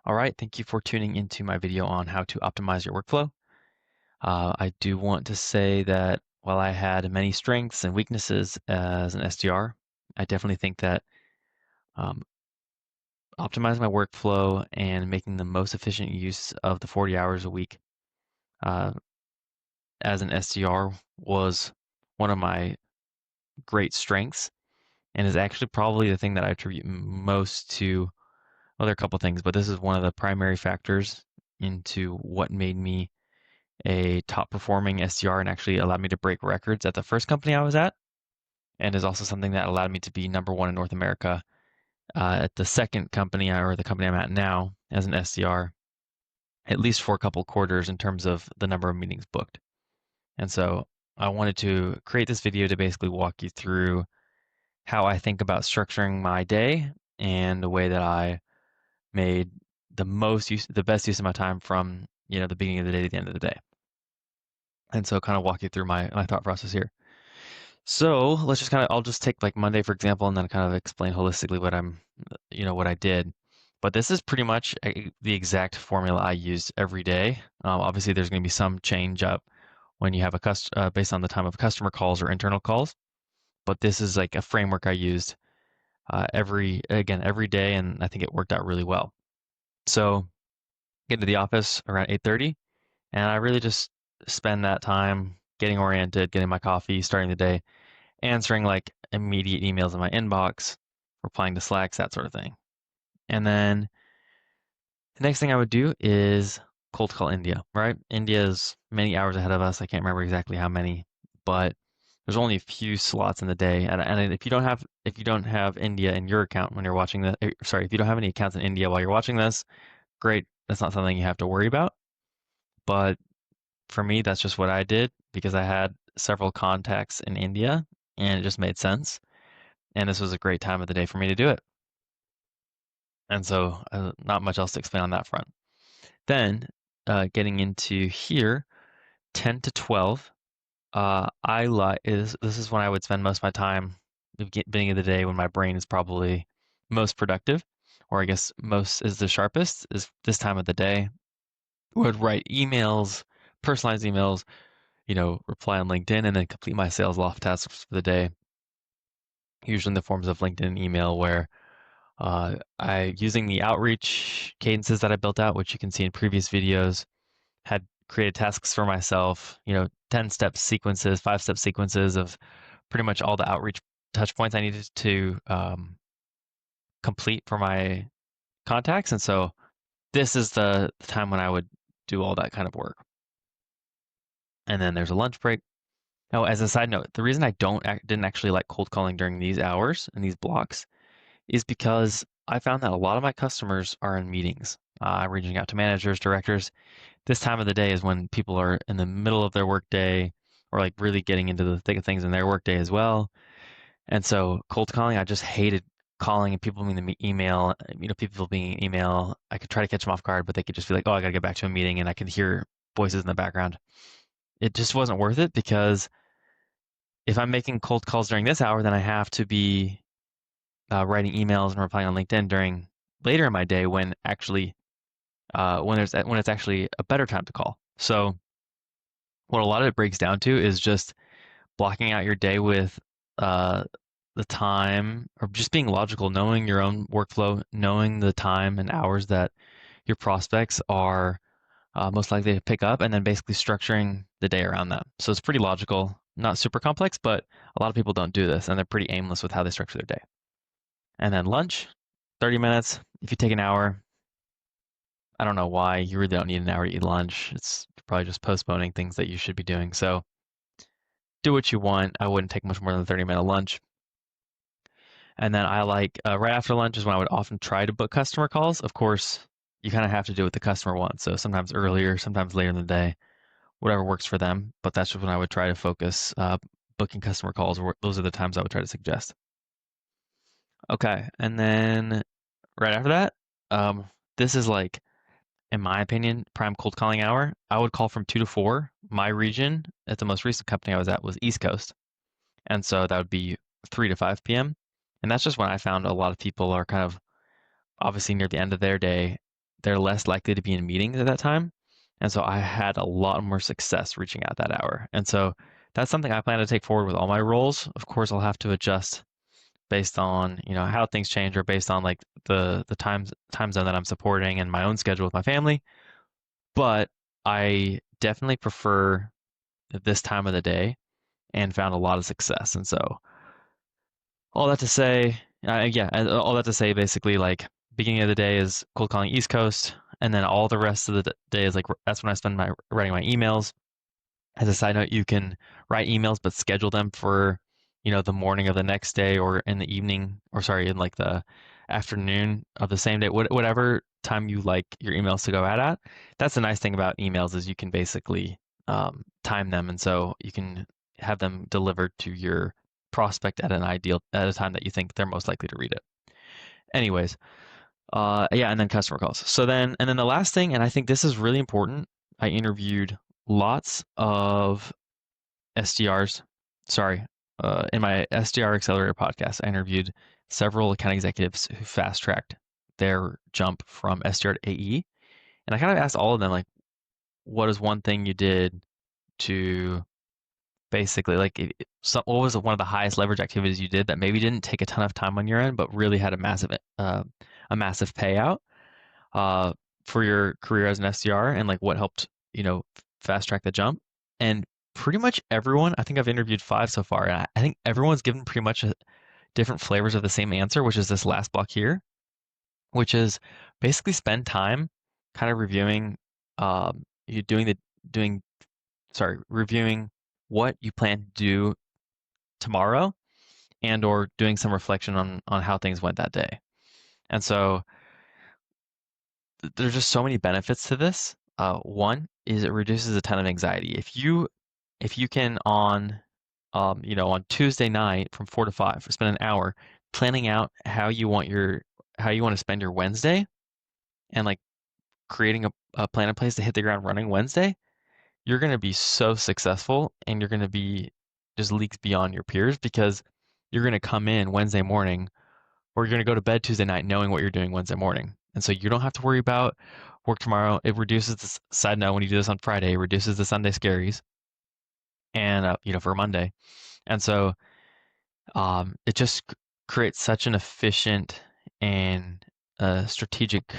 All right, thank you for tuning into my video on how to optimize your workflow. I do want to say that while I had many strengths and weaknesses as an SDR, I definitely think that um, optimizing my workflow and making the most efficient use of the 40 hours a week uh, as an SDR was one of my great strengths and is actually probably the thing that I attribute most to. Well, there are a couple things, but this is one of the primary factors into what made me a top performing SDR and actually allowed me to break records at the first company I was at, and is also something that allowed me to be number one in North America at the second company or the company I'm at now as an SDR, at least for a couple quarters in terms of the number of meetings booked. And so I wanted to create this video to basically walk you through how I think about structuring my day and the way that I made the best use of my time from the beginning of the day to the end of the day. And so kind of walk you through my thought process here. So let's just I'll just take like Monday, for example, and then kind of explain holistically what I did. But this is pretty much the exact formula I used every day. Obviously, there's going to be some change up when you have based on the time of customer calls or internal calls. But this is like a framework I used every day, and I think it worked out really well. So get to the office around 8:30, and I really just spend that time getting oriented, getting my coffee, starting the day, answering like immediate emails in my inbox, replying to Slacks, that sort of thing. And then the next thing I would do is cold call India, right? India is many hours ahead of us. I can't remember exactly how many, but there's only a few slots in the day. And if you don't have India in your account when you're watching this, sorry, if you don't have any accounts in India while you're watching this, great. That's not something you have to worry about. But for me, that's just what I did because I had several contacts in India and it just made sense. And this was a great time of the day for me to do it. And so, not much else to explain on that front. Then, getting into here, 10 to 12, I like is this is when I would spend most of my time at the beginning of the day when my brain is probably most productive, or I guess most is the sharpest, is this time of the day. Would write emails, personalized emails, reply on LinkedIn, and then complete my sales loft tasks for the day, usually in the forms of LinkedIn email where I using the outreach cadences that I built out, which you can see in previous videos, had created tasks for myself, 10-step sequences, 5-step sequences of pretty much all the outreach touch points I needed to complete for my contacts. And so this is the time when I would do all that kind of work. And then there's a lunch break. Oh, as a side note, the reason I didn't actually like cold calling during these hours and these blocks is because I found that a lot of my customers are in meetings. I'm reaching out to managers, directors. This time of the day is when people are in the middle of their workday or like really getting into the thick of things in their workday as well. And so cold calling, I just hated calling and people being the email, people being email. I could try to catch them off guard, but they could just be like, oh, I got to get back to a meeting, and I could hear voices in the background. It just wasn't worth it because if I'm making cold calls during this hour, then I have to be writing emails and replying on LinkedIn during later in my day when it's actually a better time to call. So what a lot of it breaks down to is just blocking out your day with uh, the time or just being logical, knowing your own workflow, knowing the time and hours that your prospects are most likely to pick up, and then basically structuring the day around that. So it's pretty logical, not super complex, but a lot of people don't do this and they're pretty aimless with how they structure their day. And then lunch, 30 minutes. If you take an hour, I don't know why you really don't need an hour to eat lunch. It's probably just postponing things that you should be doing. So do what you want. I wouldn't take much more than a 30-minute lunch. And then I like right after lunch is when I would often try to book customer calls. Of course, you kind of have to do what the customer wants. So sometimes earlier, sometimes later in the day, whatever works for them. But that's just when I would try to focus booking customer calls. Those are the times I would try to suggest. Okay, and then right after that, um, this is like, in my opinion, prime cold calling hour. I would call from 2 to 4. My region at the most recent company I was at was East Coast. And so that would be 3 to 5 p.m. And that's just when I found a lot of people are kind of obviously near the end of their day they're less likely to be in meetings at that time. And so I had a lot more success reaching out that hour. And so that's something I plan to take forward with all my roles. Of course, I'll have to adjust based on, how things change or based on like the time zone that I'm supporting and my own schedule with my family. But I definitely prefer this time of the day and found a lot of success. And so all that to say, yeah, all that to say, basically, like beginning of the day is cold calling East Coast, and then all the rest of the day is like that's when I spend my writing my emails. As a side note, you can write emails but schedule them for, the morning of the next day or in the evening, or sorry, in like the afternoon of the same day, whatever time you like your emails to go out at. That's the nice thing about emails is you can basically time them, and so you can have them delivered to your prospect at a time that you think they're most likely to read it. Anyways, yeah, and then customer calls. And then the last thing, and I think this is really important, I interviewed lots of SDRs. Sorry, in my SDR Accelerator podcast, I interviewed several account executives who fast tracked their jump from SDR to AE. And I kind of asked all of them, like, what is one thing you did to basically, like, what was one of the highest leverage activities you did that maybe didn't take a ton of time on your end, but really had a massive payout uh, for your career as an SDR, and like what helped, fast track the jump. And pretty much everyone, I think I've interviewed five so far, and I think everyone's given pretty much different flavors of the same answer, which is this last block here, which is basically spend time kind of reviewing, you doing, sorry, reviewing what you plan to do tomorrow and or doing some reflection on how things went that day. And so there's just so many benefits to this. One is it reduces a ton of anxiety. If you can on Tuesday night from 4 to 5, spend an hour planning out how you want to spend your Wednesday and like creating a plan in place to hit the ground running Wednesday, you're going to be so successful and you're going to be just leagues beyond your peers because you're going to come in Wednesday morning or you're going to go to bed Tuesday night knowing what you're doing Wednesday morning. And so you don't have to worry about work tomorrow. It reduces the side note when you do this on Friday, it reduces the Sunday scaries and for Monday. And so it just creates such an efficient and strategic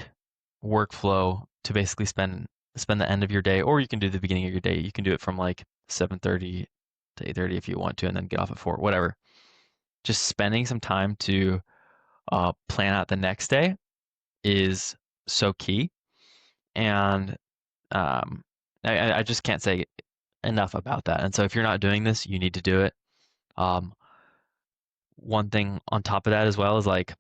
workflow to basically spend the end of your day, or you can do the beginning of your day. You can do it from like 7:30 to 8:30 if you want to, and then get off at 4, whatever. Just spending some time to plan out the next day is so key. And um, I just can't say enough about that. And so if you're not doing this, you need to do it. Um, One thing on top of that as well is like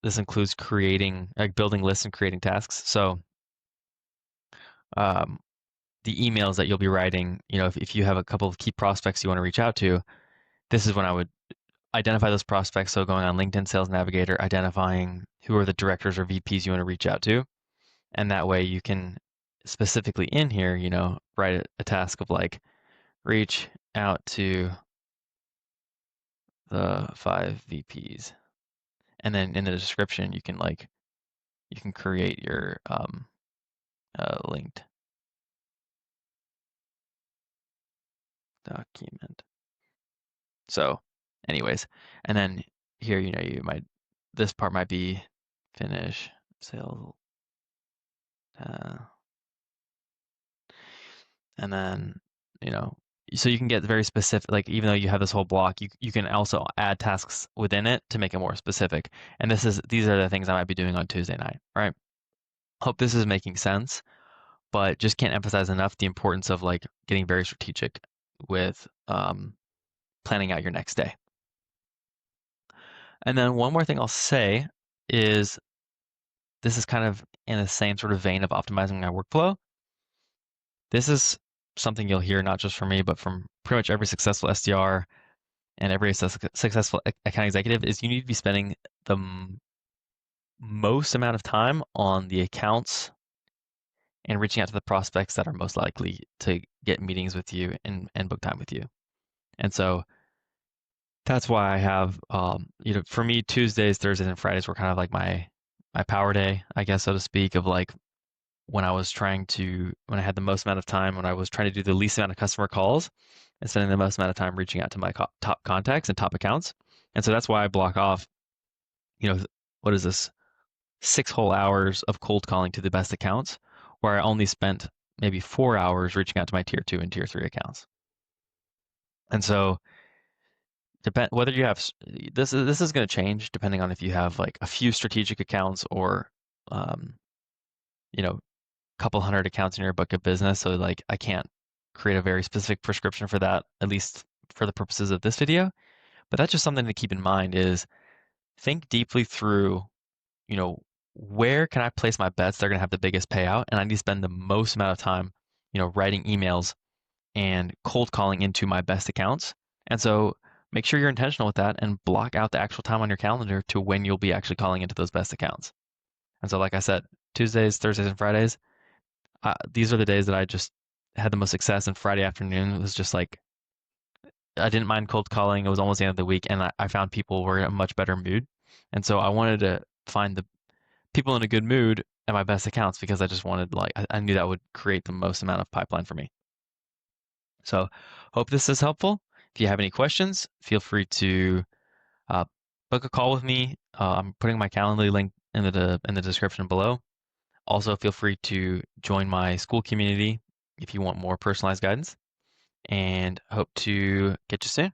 this includes building lists and creating tasks. So um, the emails that you'll be writing, if you have a couple of key prospects you want to reach out to, this is when I would identify those prospects. So going on LinkedIn Sales Navigator, identifying who are the directors or VPs you want to reach out to. And that way you can specifically in here, write a task of like reach out to the 5 VPs. And then in the description, you can create your linked document. So anyways, and then here, this part might be finish sales, uh, and then, so you can get very specific, like even though you have this whole block, you can also add tasks within it to make it more specific. And these are the things I might be doing on Tuesday night, right? Hope this is making sense, but just can't emphasize enough the importance of like getting very strategic with planning out your next day. And then one more thing I'll say is this is kind of in the same sort of vein of optimizing my workflow. This is something you'll hear not just from me, but from pretty much every successful SDR and every successful account executive is you need to be spending the most amount of time on the accounts and reaching out to the prospects that are most likely to get meetings with you and book time with you. And so that's why I have, for me, Tuesdays, Thursdays, and Fridays were kind of like my power day, I guess, so to speak, of like when I had the most amount of time, when I was trying to do the least amount of customer calls and spending the most amount of time reaching out to my top contacts and top accounts. And so that's why I block off, what is this, 6 whole hours of cold calling to the best accounts, where I only spent maybe 4 hours reaching out to my tier 2 and tier 3 accounts. And so whether you have this is going to change depending on if you have like a few strategic accounts or um, you know couple hundred accounts in your book of business. So like I can't create a very specific prescription for that, at least for the purposes of this video. But that's just something to keep in mind is think deeply through, you know, where can I place my bets that are going to have the biggest payout? And I need to spend the most amount of time, writing emails and cold calling into my best accounts. And so make sure you're intentional with that and block out the actual time on your calendar to when you'll be actually calling into those best accounts. And so, like I said, Tuesdays, Thursdays, and Fridays, these are the days that I just had the most success. And Friday afternoon was just like, I didn't mind cold calling. It was almost the end of the week, and I found people were in a much better mood. And so I wanted to find the people in a good mood at my best accounts because I just wanted, like, I knew that would create the most amount of pipeline for me. So hope this is helpful. If you have any questions, feel free to uh, book a call with me. I'm putting my Calendly link in the description below. Also, feel free to join my school community if you want more personalized guidance, and hope to get you soon.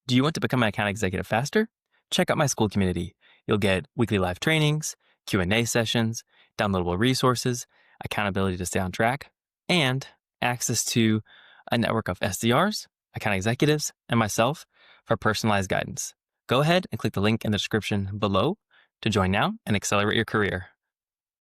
Do you want to become an account executive faster? Check out my school community. You'll get weekly live trainings, Q&A sessions, downloadable resources, accountability to stay on track, and access to a network of SDRs, account executives, and myself for personalized guidance. Go ahead and click the link in the description below to join now and accelerate your career.